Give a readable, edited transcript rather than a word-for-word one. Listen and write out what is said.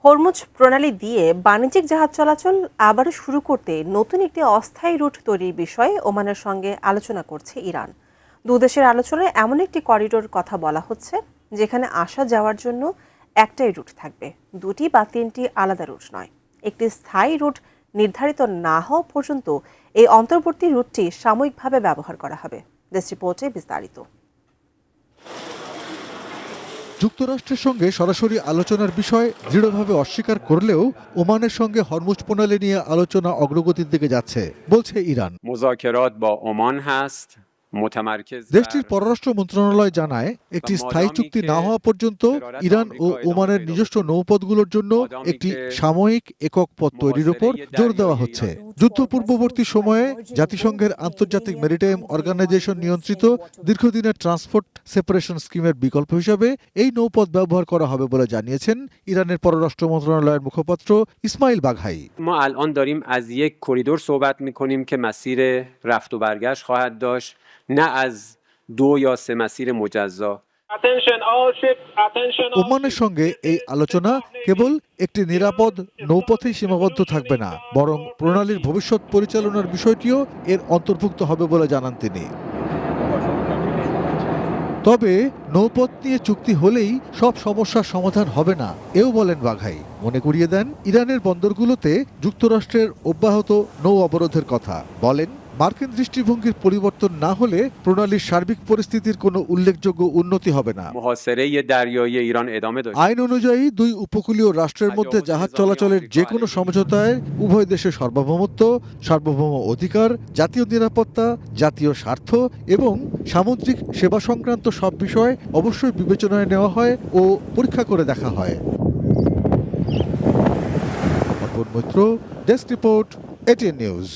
Hormuz প্রণালী দিয়ে বাণিজ্যিক জাহাজ চলাচল আবারও শুরু করতে নতুন একটি অস্থায়ী রুট তৈরির বিষয়ে ওমানের সঙ্গে আলোচনা করছে ইরান। দুদেশের আলোচনায় এমন একটি করিডোর কথা বলা হচ্ছে যেখানে আসা যাওয়ার জন্য একটাই রুট থাকবে, দুটি বা তিনটি আলাদা রুট নয়। একটি স্থায়ী রুট নির্ধারিত না হওয়া পর্যন্ত এই অন্তর্বর্তী রুটটি সাময়িকভাবে ব্যবহার করা হবে। ডেস্ক রিপোর্টে বিস্তারিত। যুক্তরাষ্ট্রের সঙ্গে সরাসরি আলোচনার বিষয় দৃঢ়ভাবে অস্বীকার করলেও ওমানের সঙ্গে হরমুজ প্রণালী নিয়ে আলোচনা অগ্রগতির দিকে যাচ্ছে বলছে ইরান। দেশটির পররাষ্ট্র মন্ত্রণালয় জানায়, একটি স্থায়ী চুক্তি না হওয়া পর্যন্ত ইরান ও ওমানের নিজস্ব নৌপথগুলোর জন্য একটি সাময়িক একক পথ তৈরির উপর জোর দেওয়া হচ্ছে। যুদ্ধ পূর্ববর্তী সময়ে জাতিসংঘের আন্তর্জাতিক মেরিটাইম অর্গানাইজেশন নিয়ন্ত্রিত দীর্ঘদিনের ট্রান্সপোর্ট সেপারেশন স্কিমের বিকল্প হিসাবে এই নৌপথ ব্যবহার করা হবে বলে জানিয়েছেন ইরানের পররাষ্ট্র মন্ত্রণালয়ের মুখপাত্র ইসমাইল বাঘাই। ما الان داریم از یک کریدور صحبت می‌کنیم که مسیر رفت و برگشت خواهد داشت، نه از دو یا سه مسیر مجزا. ওমানের সঙ্গে এই আলোচনা কেবল একটি নিরাপদ নৌপথেই সীমাবদ্ধ থাকবে না, বরং প্রণালীর ভবিষ্যৎ পরিচালনার বিষয়টিও এর অন্তর্ভুক্ত হবে বলে জানান তিনি। তবে নৌপথ নিয়ে চুক্তি হলেই সব সমস্যার সমাধান হবে না এও বলেন বাঘাই। মনে করিয়ে দেন ইরানের বন্দরগুলোতে যুক্তরাষ্ট্রের অব্যাহত নৌ অবরোধের কথা। বলেন, মার্কিন দৃষ্টিভঙ্গির পরিবর্তন না হলে প্রণালীর সার্বিক পরিস্থিতির কোনো উল্লেখযোগ্য উন্নতি হবে না। আইন অনুযায়ী দুই উপকূলীয় রাষ্ট্রের মধ্যে জাহাজ চলাচলের যে কোনো সমঝোতায় উভয় দেশের সার্বভৌমত্ব, সার্বভৌম অধিকার, জাতীয় নিরাপত্তা, জাতীয় স্বার্থ এবং সামুদ্রিক সেবা সংক্রান্ত সব বিষয় অবশ্যই বিবেচনায় নেওয়া হয় ও পরীক্ষা করে দেখা হয়। Arpan Moitra, desk report, ATN news.